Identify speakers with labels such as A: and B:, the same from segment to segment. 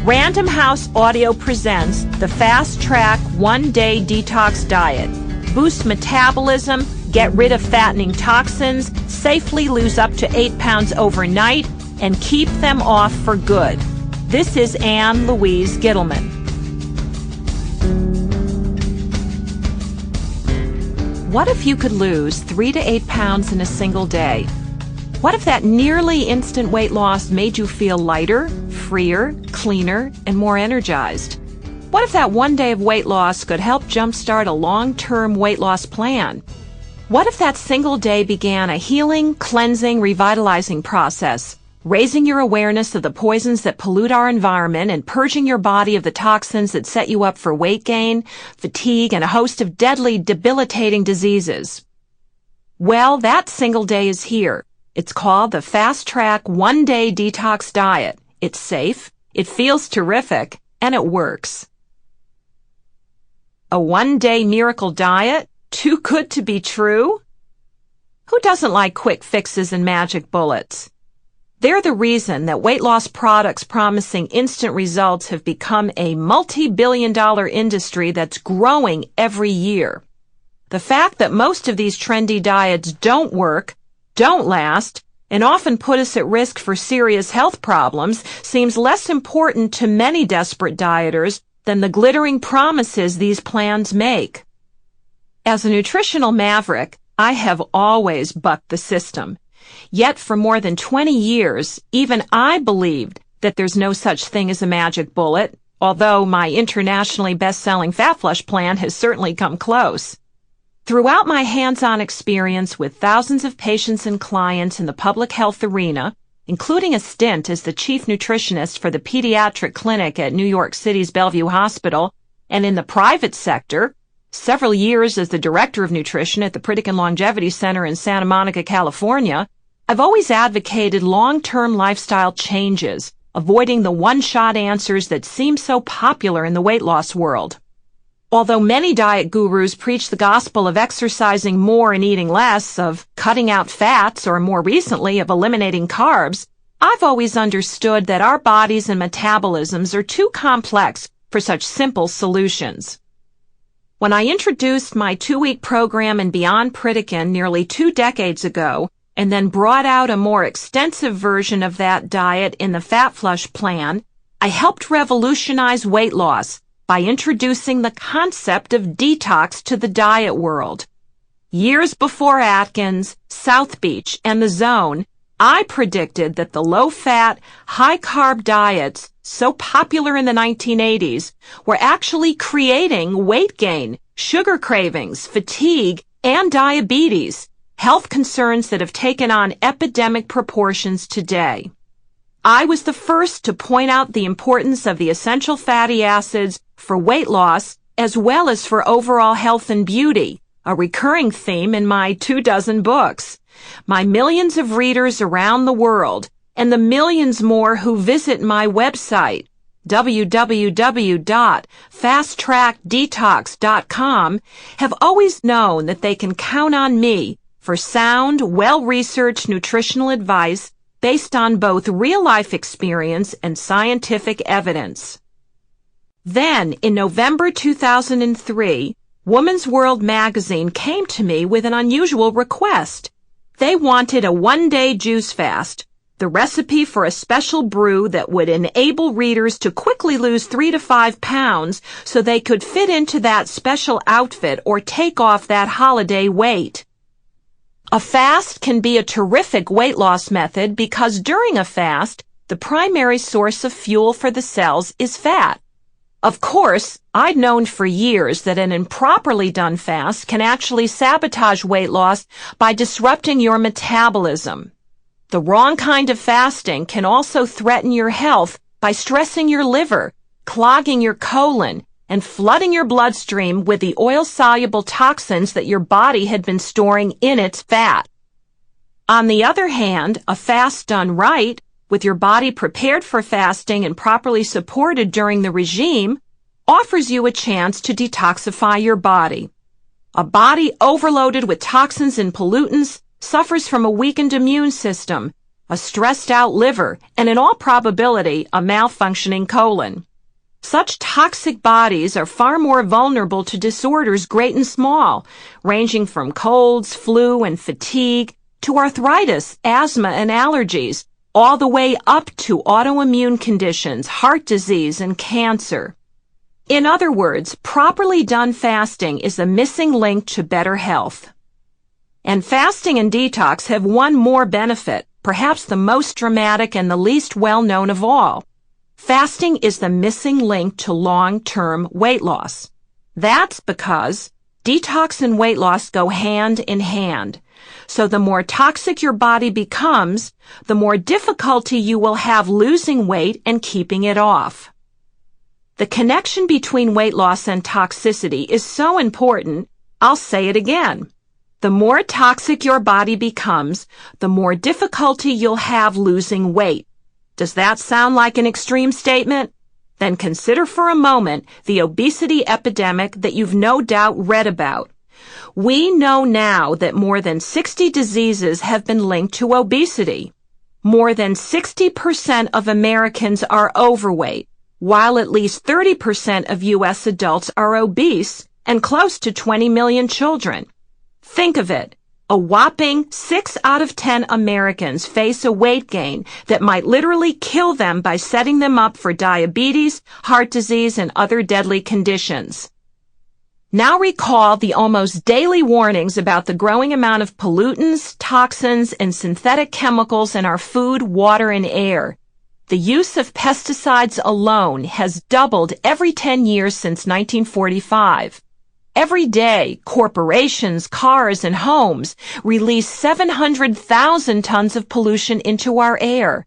A: Random House Audio presents the Fast Track One-Day Detox Diet. Boost metabolism, get rid of fattening toxins, safely lose up to 8 pounds overnight, and keep them off for good. This is Ann Louise Gittleman. What if you could lose 3 to 8 pounds in a single day? What if that nearly instant weight loss made you feel lighter, freer, cleaner, and more energized? What if that one day of weight loss could help jumpstart a long-term weight loss plan? What if that single day began a healing, cleansing, revitalizing process, raising your awareness of the poisons that pollute our environment and purging your body of the toxins that set you up for weight gain, fatigue, and a host of deadly, debilitating diseases? Well, that single day is here. It's called the Fast Track One-Day Detox Diet. It's safe, it feels terrific, and it works. A one-day miracle diet? Too good to be true? Who doesn't like quick fixes and magic bullets? They're the reason that weight loss products promising instant results have become a multi-billion-dollar industry that's growing every year. The fact that most of these trendy diets don't work, don't last, and often put us at risk for serious health problems seems less important to many desperate dieters than the glittering promises these plans make. As a nutritional maverick, I have always bucked the system. Yet for more than 20 years, even I believed that there's no such thing as a magic bullet, although my internationally best-selling Fat Flush plan has certainly come close. Throughout my hands-on experience with thousands of patients and clients in the public health arena, including a stint as the chief nutritionist for the pediatric clinic at New York City's Bellevue Hospital, and in the private sector, several years as the director of nutrition at the Pritikin Longevity Center in Santa Monica, California, I've always advocated long-term lifestyle changes, avoiding the one-shot answers that seem so popular in the weight loss world. Although many diet gurus preach the gospel of exercising more and eating less, of cutting out fats, or more recently of eliminating carbs, I've always understood that our bodies and metabolisms are too complex for such simple solutions. When I introduced my 2-week program in Beyond Pritikin nearly 2 decades ago, and then brought out a more extensive version of that diet in the Fat Flush plan, I helped revolutionize weight loss by introducing the concept of detox to the diet world. Years before Atkins, South Beach, and The Zone, I predicted that the low-fat, high-carb diets so popular in the 1980s were actually creating weight gain, sugar cravings, fatigue, and diabetes, health concerns that have taken on epidemic proportions today. I was the first to point out the importance of the essential fatty acids for weight loss as well as for overall health and beauty, a recurring theme in my 24 books, my millions of readers around the world, and the millions more who visit my website, www.fasttrackdetox.com, have always known that they can count on me for sound, well-researched nutritional advice based on both real-life experience and scientific evidence. Then, in November 2003, Woman's World magazine came to me with an unusual request. They wanted a one-day juice fast, the recipe for a special brew that would enable readers to quickly lose 3 to 5 pounds so they could fit into that special outfit or take off that holiday weight. A fast can be a terrific weight loss method because during a fast, the primary source of fuel for the cells is fat. Of course, I'd known for years that an improperly done fast can actually sabotage weight loss by disrupting your metabolism. The wrong kind of fasting can also threaten your health by stressing your liver, clogging your colon, and flooding your bloodstream with the oil-soluble toxins that your body had been storing in its fat. On the other hand, a fast done right, with your body prepared for fasting and properly supported during the regime, offers you a chance to detoxify your body. A body overloaded with toxins and pollutants suffers from a weakened immune system, a stressed-out liver, and in all probability, a malfunctioning colon. Such toxic bodies are far more vulnerable to disorders great and small, ranging from colds, flu, and fatigue, to arthritis, asthma, and allergies, all the way up to autoimmune conditions, heart disease, and cancer. In other words, properly done fasting is the missing link to better health. And fasting and detox have one more benefit, perhaps the most dramatic and the least well-known of all. Fasting is the missing link to long-term weight loss. That's because detox and weight loss go hand in hand. So the more toxic your body becomes, the more difficulty you will have losing weight and keeping it off. The connection between weight loss and toxicity is so important, I'll say it again. The more toxic your body becomes, the more difficulty you'll have losing weight. Does that sound like an extreme statement? Then consider for a moment the obesity epidemic that you've no doubt read about. We know now that more than 60 diseases have been linked to obesity. More than 60% of Americans are overweight, while at least 30% of U.S. adults are obese and close to 20 million children. Think of it. A whopping 6 out of 10 Americans face a weight gain that might literally kill them by setting them up for diabetes, heart disease, and other deadly conditions. Now recall the almost daily warnings about the growing amount of pollutants, toxins, and synthetic chemicals in our food, water, and air. The use of pesticides alone has doubled every 10 years since 1945. Every day, corporations, cars, and homes release 700,000 tons of pollution into our air.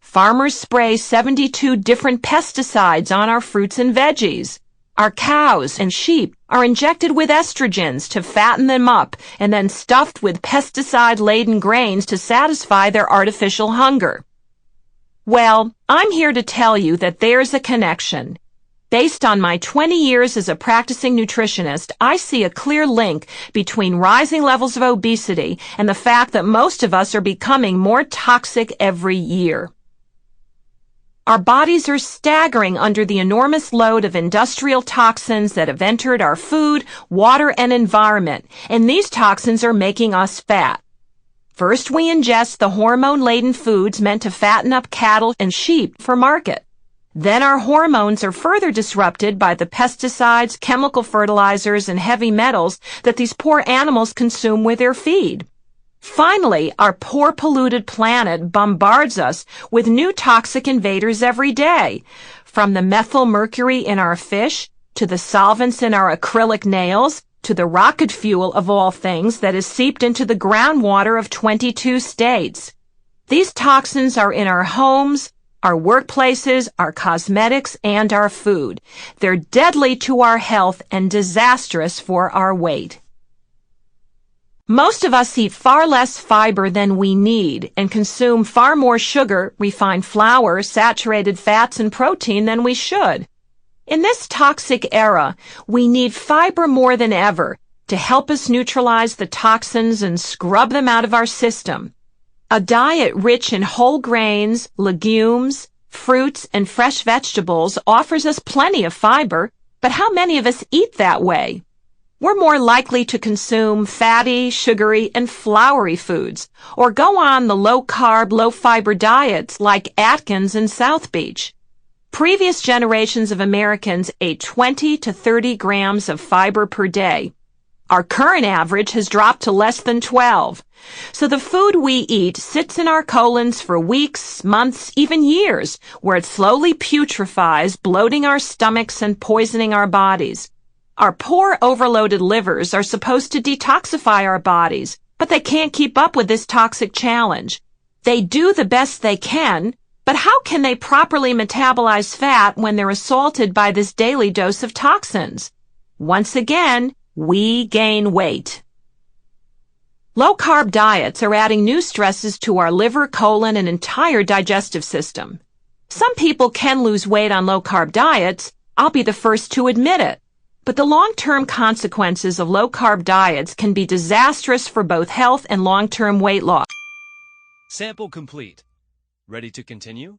A: Farmers spray 72 different pesticides on our fruits and veggies. Our cows and sheep are injected with estrogens to fatten them up and then stuffed with pesticide-laden grains to satisfy their artificial hunger. Well, I'm here to tell you that there's a connection. Based on my 20 years as a practicing nutritionist, I see a clear link between rising levels of obesity and the fact that most of us are becoming more toxic every year. Our bodies are staggering under the enormous load of industrial toxins that have entered our food, water, and environment, and these toxins are making us fat. First, we ingest the hormone-laden foods meant to fatten up cattle and sheep for market. Then our hormones are further disrupted by the pesticides, chemical fertilizers, and heavy metals that these poor animals consume with their feed. Finally, our poor polluted planet bombards us with new toxic invaders every day, from the methyl mercury in our fish, to the solvents in our acrylic nails, to the rocket fuel of all things that is seeped into the groundwater of 22 states. These toxins are in our homes, our workplaces, our cosmetics, and our food. They're deadly to our health and disastrous for our weight. Most of us eat far less fiber than we need and consume far more sugar, refined flour, saturated fats, and protein than we should. In this toxic era, we need fiber more than ever to help us neutralize the toxins and scrub them out of our system. A diet rich in whole grains, legumes, fruits, and fresh vegetables offers us plenty of fiber, but how many of us eat that way? We're more likely to consume fatty, sugary, and floury foods, or go on the low-carb, low-fiber diets like Atkins and South Beach. Previous generations of Americans ate 20 to 30 grams of fiber per day. Our current average has dropped to less than 12. So the food we eat sits in our colons for weeks, months, even years, where it slowly putrefies, bloating our stomachs and poisoning our bodies. Our poor, overloaded livers are supposed to detoxify our bodies, but they can't keep up with this toxic challenge. They do the best they can, but how can they properly metabolize fat when they're assaulted by this daily dose of toxins? Once again, we gain weight. Low-carb diets are adding new stresses to our liver, colon, and entire digestive system. Some people can lose weight on low-carb diets. I'll be the first to admit it. But the long-term consequences of low-carb diets can be disastrous for both health and long-term weight loss.
B: Sample complete. Ready to continue?